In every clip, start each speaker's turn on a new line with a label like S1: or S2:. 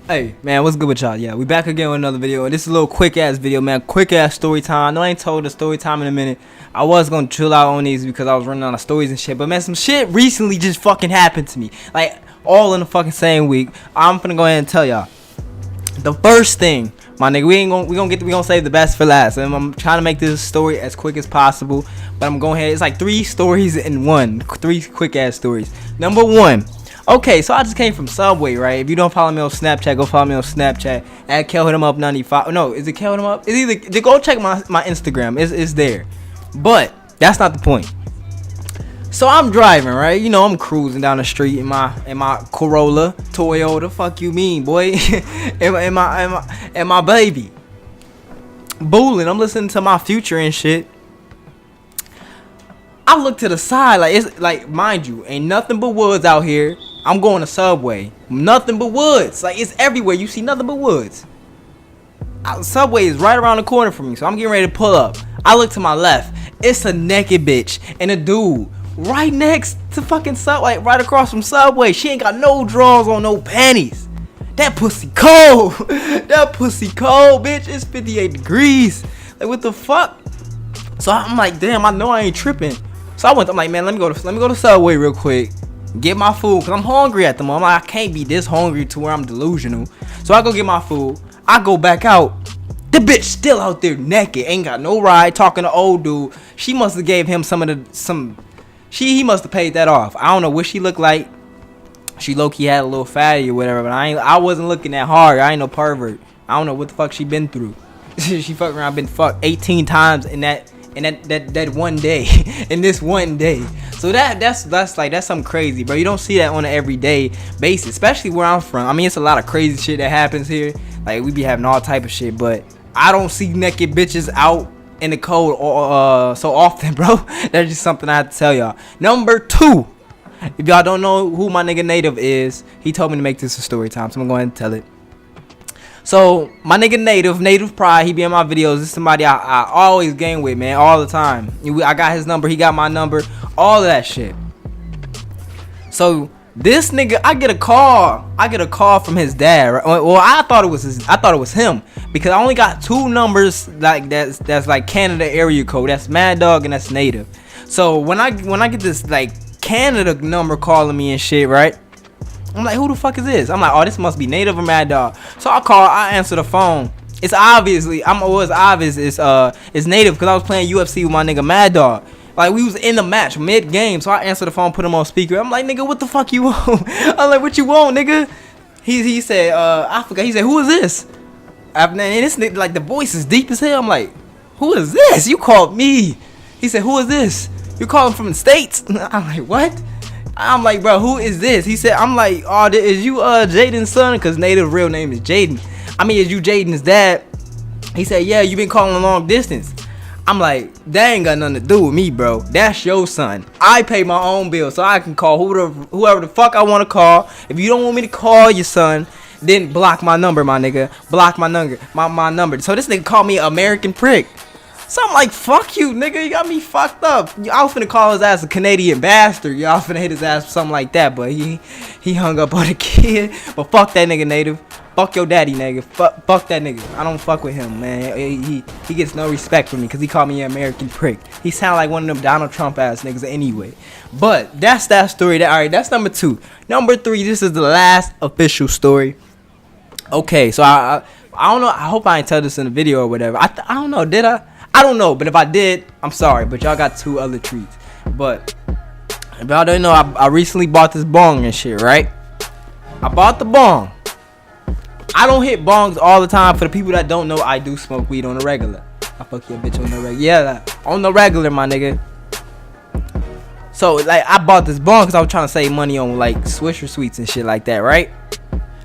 S1: Hey man, what's good with y'all? Yeah, we back again with another video, and this is a little quick ass video, man. Quick ass story time. No, I ain't told the story time in a minute. I was gonna chill out on these because I was running out of stories and shit, but man, some shit recently just fucking happened to me, like all in the fucking same week. I'm finna go ahead and tell y'all. The first thing, my nigga, we gonna save the best for last. And I'm trying to make this story as quick as possible, but I'm going ahead. It's like 3 stories in one, 3 quick ass stories. Number 1. Okay, so I just came from Subway, right? If you don't follow me on Snapchat, go follow me on Snapchat at KelHitEmUp95. No, is it KelHitEmUp? It's either go check my Instagram. It's there. But that's not the point. So I'm driving, right? You know, I'm cruising down the street in my Corolla, Toyota. Fuck you mean, boy? and my baby. Booling. I'm listening to my Future and shit. I look to the side, like it's like, mind you, ain't nothing but woods out here. I'm going to Subway, nothing but woods. Like, it's everywhere. You see nothing but woods. Subway is right around the corner from me, so I'm getting ready to pull up. I look to my left. It's a naked bitch and a dude right next to fucking Subway, right across from Subway. She ain't got no drawers on, no panties. That pussy cold. That pussy cold, bitch. It's 58 degrees. Like, what the fuck? So I'm like, damn, I know I ain't tripping. So I'm like, man, let me go to Subway real quick, get my food, cause I'm hungry at the moment. I'm like, I can't be this hungry to where I'm delusional. So I go get my food. I go back out. The bitch still out there naked, ain't got no ride, talking to old dude. She must have gave him he must have paid that off. I don't know what she looked like. She low-key had a little fatty or whatever, but I wasn't looking that hard. I ain't no pervert. I don't know what the fuck she been through. She fucked around, been fucked 18 times in that one day. In this one day. So that's something crazy, bro. You don't see that on an everyday basis, especially where I'm from. I mean, it's a lot of crazy shit that happens here. Like, we be having all type of shit, but I don't see naked bitches out in the cold so often, bro. That's just something I have to tell y'all. Number 2, if y'all don't know who my nigga Native is, he told me to make this a story time, so I'm gonna go ahead and tell it. So my nigga Native Pride, he be in my videos. This is somebody I always game with, man, all the time. I got his number, he got my number, all of that shit. So this nigga, I get a call from his dad. Right? Well, I thought it was him, because I only got 2 numbers like that's like Canada area code. That's Mad Dog and that's Native. So when I get this like Canada number calling me and shit, right? I'm like, who the fuck is this? I'm like, oh, this must be Native or Mad Dog. So I answer the phone. It's obvious it's Native, because I was playing UFC with my nigga Mad Dog. Like, we was in the match mid game, so I answered the phone, put him on speaker. I'm like, nigga, what the fuck you want? I'm like, what you want, nigga? He said, I forgot. He said, who is this? And this nigga, like, the voice is deep as hell. I'm like, who is this? You called me. He said, who is this? You calling from the States? I'm like, what? I'm like, bro, who is this? He said, I'm like, oh, is you Jaden's son? Because Native real name is Jaden. I mean, is you Jaden's dad? He said, yeah, you been calling long distance. I'm like, that ain't got nothing to do with me, bro. That's your son. I pay my own bill, so I can call whoever the fuck I want to call. If you don't want me to call your son, then block my number, my nigga. Block my number, my number. So this nigga called me American prick. So I'm like, fuck you, nigga. You got me fucked up. Y'all finna call his ass a Canadian bastard. Y'all finna hit his ass for something like that. But he hung up on the kid. But fuck that nigga, Native. Fuck your daddy, nigga. Fuck that nigga. I don't fuck with him, man. He gets no respect from me because he called me an American prick. He sound like one of them Donald Trump ass niggas anyway. But that's that story. Alright, that's number 2. Number 3, this is the last official story. Okay, so I don't know. I hope I ain't tell this in the video or whatever. I don't know. Did I? I don't know, but if I did, I'm sorry. But y'all got 2 other treats. But if y'all don't know, I recently bought this bong and shit, right? I bought the bong. I don't hit bongs all the time. For the people that don't know, I do smoke weed on the regular. I fuck your bitch on the regular. Yeah, on the regular, my nigga. So, like, I bought this bong because I was trying to save money on, like, Swisher Sweets and shit like that, right?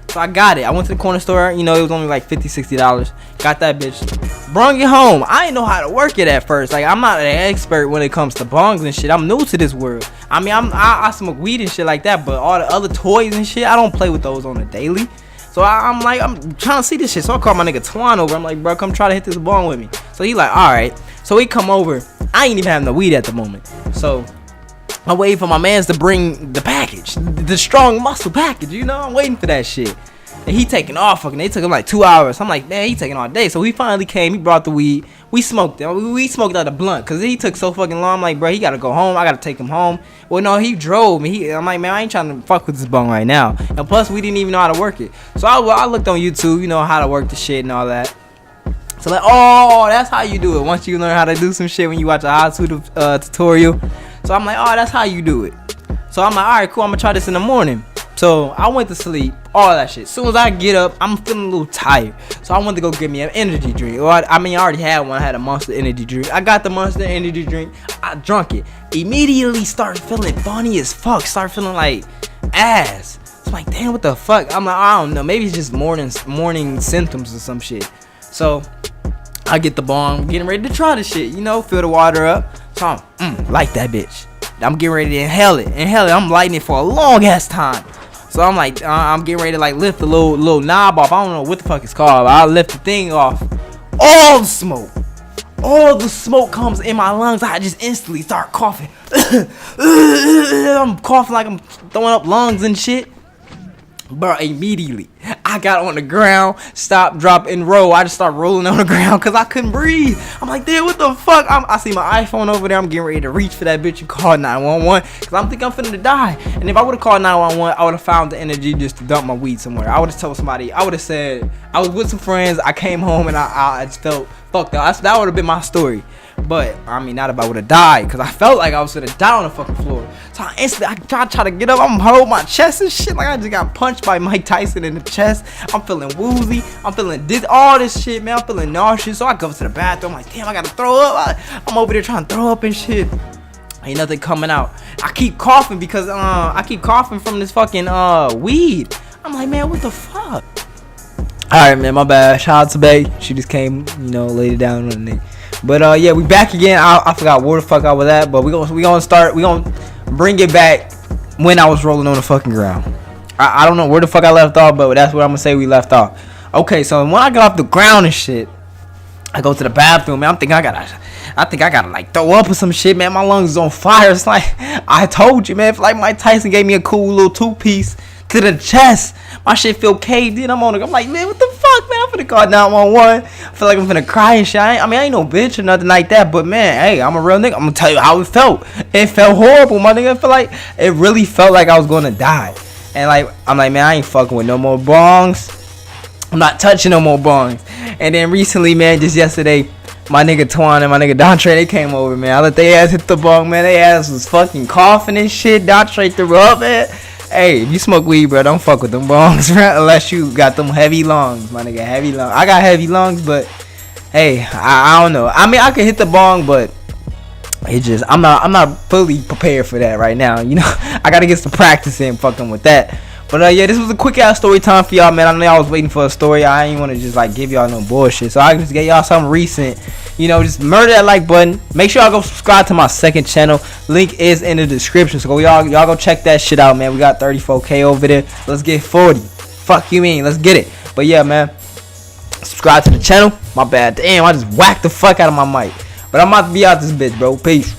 S1: So I got it. I went to the corner store. You know, it was only like $50, $60. Got that bitch. Brung it home. I didn't know how to work it at first. Like, I'm not an expert when it comes to bongs and shit. I'm new to this world. I mean, I smoke weed and shit like that, but all the other toys and shit, I don't play with those on a daily. So I'm trying to see this shit. So I called my nigga Twan over. I'm like, bro, come try to hit this bong with me. So he like, all right. So he come over. I ain't even having the weed at the moment. So I'm waiting for my mans to bring the package, the strong muscle package, you know. I'm waiting for that shit. And he taking off fucking. They took him like 2 hours. I'm like, man, he taking all day. So he finally came. He brought the weed. We smoked it. We smoked out a blunt because he took so fucking long. I'm like, bro, he gotta go home. I gotta take him home. Well, no, he drove me. I'm like, man, I ain't trying to fuck with this bong right now. And plus, we didn't even know how to work it. So I looked on YouTube, you know, how to work the shit and all that. So like, oh, that's how you do it. Once you learn how to do some shit when you watch a how-to tutorial. So I'm like, oh, that's how you do it. So I'm like, all right, cool. I'm gonna try this in the morning. So I went to sleep, all that shit. As soon as I get up, I'm feeling a little tired. So I went to go get me an energy drink. Or I already had one. I had a Monster energy drink. I got the Monster energy drink. I drunk it. Immediately started feeling funny as fuck. Started feeling like ass. So I'm like, damn, what the fuck? I'm like, I don't know. Maybe it's just morning symptoms or some shit. So I get the bong, getting ready to try the shit. You know, fill the water up. So I'm like that bitch. I'm getting ready to inhale it. I'm lighting it for a long ass time. So I'm like, I'm getting ready to like lift the little knob off. I don't know what the fuck it's called. I lift the thing off. All the smoke comes in my lungs. I just instantly start coughing. I'm coughing like I'm throwing up lungs and shit. Bro, immediately I got on the ground, stop, drop, and roll. I just started rolling on the ground because I couldn't breathe. I'm like, damn, what the fuck? I see my iPhone over there. I'm getting ready to reach for that bitch and call 911 because I'm thinking I'm finna die. And if I would have called 911, I would have found the energy just to dump my weed somewhere. I would have told somebody. I would have said I was with some friends. I came home and I just felt fucked up. That would have been my story. But I mean, not if I would have died, because I felt like I was gonna die on the fucking floor. So I instantly, I try to get up. I'm holding my chest and shit like I just got punched by Mike Tyson in the chest. I'm feeling woozy. I'm feeling all this shit, man. I'm feeling nauseous. So I go to the bathroom. I'm like, damn, I gotta throw up. I'm over there trying to throw up and shit. Ain't nothing coming out. I keep coughing because I keep coughing from this fucking weed. I'm like, man, what the fuck? Alright, man, my bad. Shout out to Bay. She just came, you know, laid it down on the nigga. But yeah, we back again. I forgot where the fuck I was at, but we gonna bring it back when I was rolling on the fucking ground. I don't know where the fuck I left off, but that's where I'm gonna say we left off. Okay, so when I got off the ground and shit, I go to the bathroom, man. I think I gotta like throw up or some shit, man. My lungs is on fire. It's like I told you, man. It's like Mike Tyson gave me a cool little 2-piece to the chest. My shit feel caved in. I'm like, man, what the fuck, man? I'm finna call 911. I feel like I'm finna cry and shit. I ain't no bitch or nothing like that. But man, hey, I'm a real nigga. I'm gonna tell you how it felt. It felt horrible, my nigga. I feel like it really felt like I was gonna die. And like, I'm like, man, I ain't fucking with no more bongs. I'm not touching no more bongs. And then recently, man, just yesterday, my nigga Twan and my nigga Dontre, they came over, man. I let they ass hit the bong, man. They ass was fucking coughing and shit. Dontre threw up, man. Hey, if you smoke weed, bro, don't fuck with them bongs, bro, unless you got them heavy lungs, my nigga, heavy lungs. I got heavy lungs, but hey, I don't know. I mean, I could hit the bong, but it just I'm not fully prepared for that right now. You know, I gotta get some practice in fucking with that. But yeah, this was a quick ass story time for y'all, man. I know y'all was waiting for a story. I ain't want to just like give y'all no bullshit, so I just gave y'all something recent. You know, just murder that like button. Make sure y'all go subscribe to my second channel. Link is in the description. So y'all go check that shit out, man. We got 34K over there. Let's get 40. Fuck you mean? Let's get it. But yeah, man. Subscribe to the channel. My bad. Damn, I just whacked the fuck out of my mic. But I'm about to be out this bitch, bro. Peace.